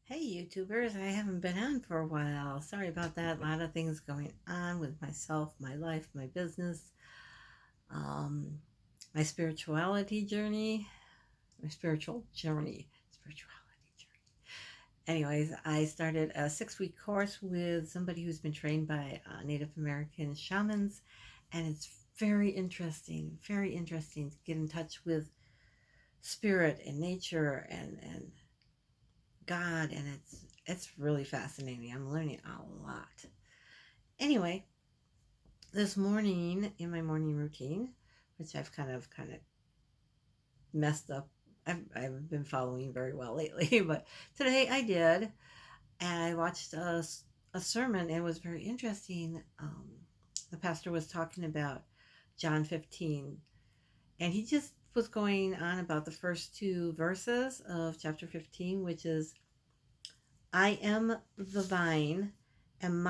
Hey YouTubers, I haven't been on for a while. Sorry about that. A lot of things going on with myself, my life, my business, um, my spirituality journey, my spirituality journey. Anyways, I started a 6 week course with somebody who's been trained by Native American shamans, and it's very interesting to get in touch with spirit and nature and God, and it's really fascinating. I'm learning a lot. Anyway, this morning in my morning routine, which I've kind of messed up. I've been following very well lately, but today I did, and I watched a sermon, and it was very interesting. The pastor was talking about John 15, and he just was going on about the first two verses of chapter 15, which is I am the vine, and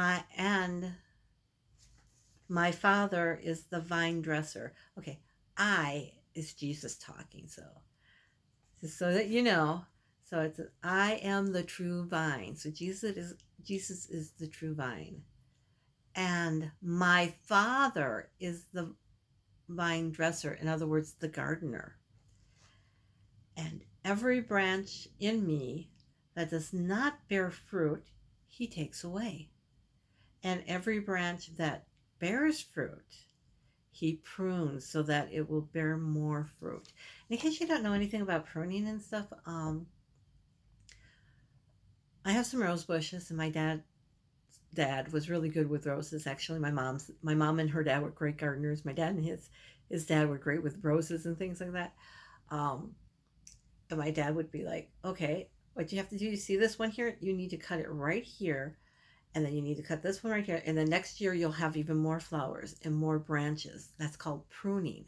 my father is the vine dresser. Okay, I is Jesus talking, so that you know. So it's I am the true vine. So Jesus is the true vine. And my father is the vine dresser, in other words, the gardener. And every branch in me that does not bear fruit, he takes away. And every branch that bears fruit, he prunes so that it will bear more fruit. And in case you don't know anything about pruning and stuff, I have some rose bushes, and my dad was really good with roses. Actually, my mom and her dad were great gardeners. My dad and his dad were great with roses and things like that. Um, and my dad would be like, "Okay, what you have to do? You see this one here? You need to cut it right here, and then you need to cut this one right here, and then next year you'll have even more flowers and more branches. That's called pruning."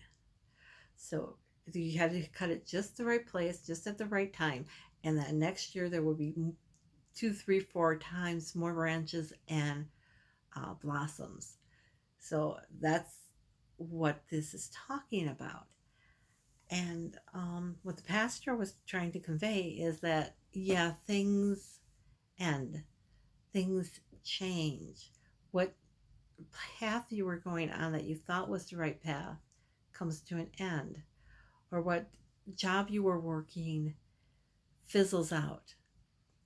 So you had to cut it just the right place, just at the right time. And then next year there will be two, three, four times more branches and blossoms. So that's what this is talking about. And what the pastor was trying to convey is that, yeah, things end, things change. What path you were going on that you thought was the right path comes to an end, or what job you were working fizzles out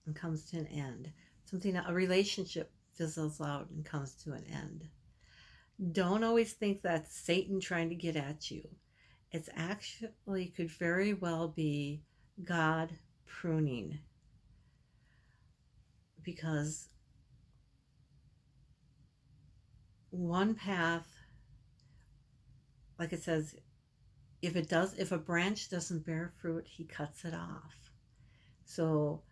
and comes to an end. A relationship fizzles out and comes to an end. Don't always think that's Satan trying to get at you. It's actually could very well be God pruning, because one path, like it says, if a branch doesn't bear fruit, he cuts it off. So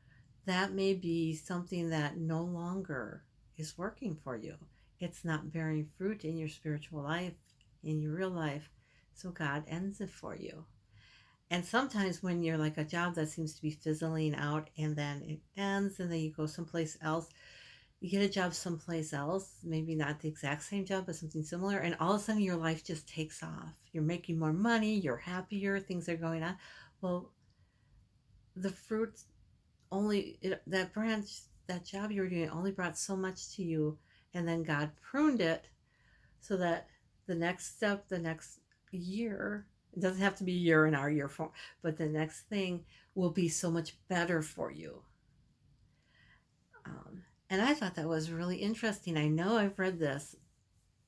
that may be something that no longer is working for you. It's not bearing fruit in your spiritual life, in your real life. So God ends it for you. And sometimes when you're like a job that seems to be fizzling out and then it ends and then you go someplace else, you get a job someplace else, maybe not the exact same job, but something similar, and all of a sudden your life just takes off. You're making more money, you're happier, things are going on. Well, the fruit that branch, that job you were doing only brought so much to you, and then God pruned it so that the next step, the next year, it doesn't have to be a year in our year form, but the next thing will be so much better for you. And I thought that was really interesting. I know I've read this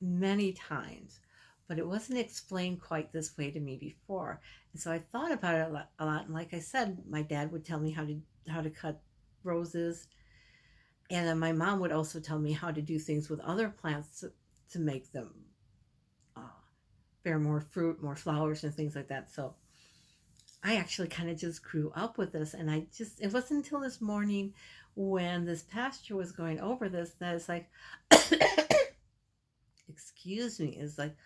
many times, but it wasn't explained quite this way to me before. And so I thought about it a lot. And like I said, my dad would tell me how to cut roses, and then my mom would also tell me how to do things with other plants to make them uh, bear more fruit, more flowers, and things like that. So I actually kind of just grew up with this, and it wasn't until this morning when this pastor was going over this that it's like, excuse me, is like,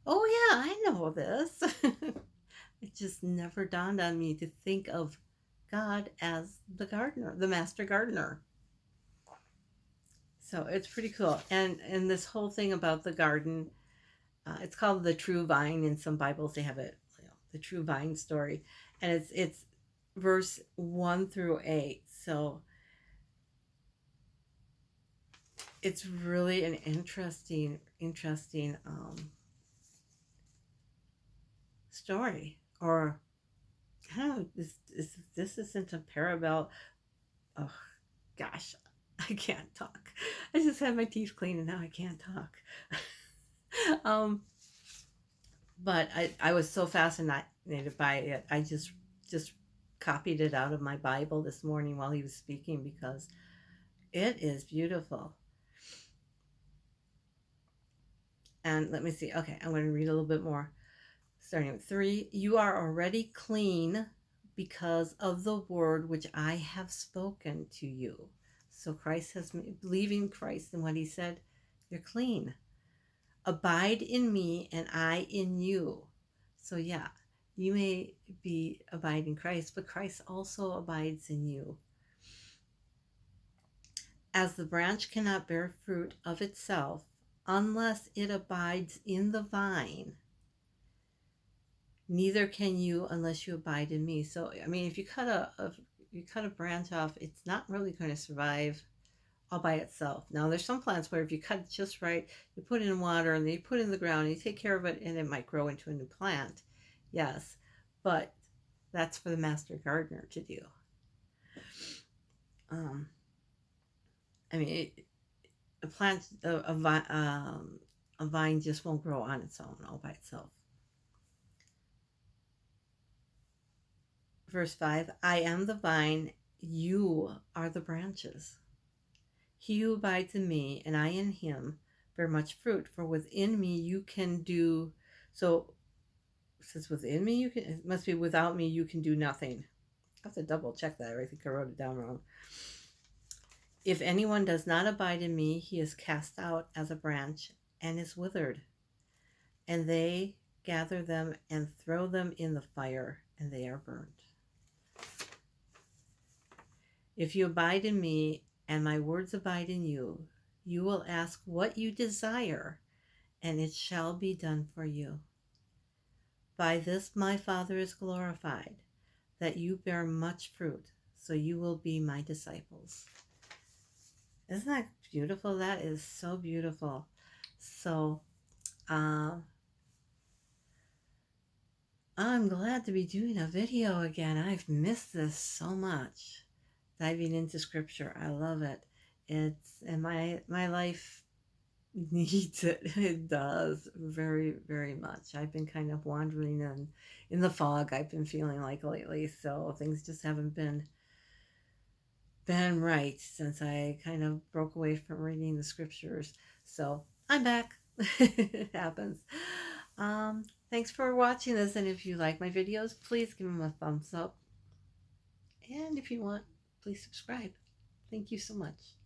oh yeah, I know this. It just never dawned on me to think of God as the gardener, the master gardener. So it's pretty cool. And this whole thing about the garden, it's called the True Vine. In some Bibles, they have it, the True Vine story, and it's verse 1 through 8. So it's really an interesting story. Or I don't know, this isn't a parable. Oh gosh, I can't talk. I just had my teeth cleaned and now I can't talk. um, but I was so fascinated by it. I just copied it out of my Bible this morning while he was speaking because it is beautiful. And let me see. Okay, I'm going to read a little bit more. Starting with 3, you are already clean because of the word which I have spoken to you. So Christ has, believing Christ and what he said, you're clean. Abide in me and I in you. So yeah, you may be abide in Christ, but Christ also abides in you. As the branch cannot bear fruit of itself unless it abides in the vine, neither can you unless you abide in me. So I mean, if you cut you cut a branch off, it's not really going to survive all by itself. Now there's some plants where if you cut it just right, you put it in water and then you put it in the ground and you take care of it and it might grow into a new plant. Yes, but that's for the master gardener to do. um I mean, a plant, a vine just won't grow on its own all by itself. Verse 5, I am the vine, you are the branches. He who abides in me and I in him bear much fruit, for within me you can do. So it says within me you can, it must be without me you can do nothing. I have to double check that. I think I wrote it down wrong. If anyone does not abide in me, he is cast out as a branch and is withered, and they gather them and throw them in the fire, and they are burned. If you abide in me and my words abide in you, you will ask what you desire, and it shall be done for you. By this my Father is glorified, that you bear much fruit, so you will be my disciples. Isn't that beautiful? That is so beautiful. So, I'm glad to be doing a video again. I've missed this so much. Diving into scripture. I love it. It's, and my life needs it. It does very, very much. I've been kind of wandering in the fog, I've been feeling like lately, so things just haven't been right since I kind of broke away from reading the scriptures. So I'm back. It happens. Thanks for watching this, and if you like my videos, please give them a thumbs up. And if you want, please subscribe. Thank you so much.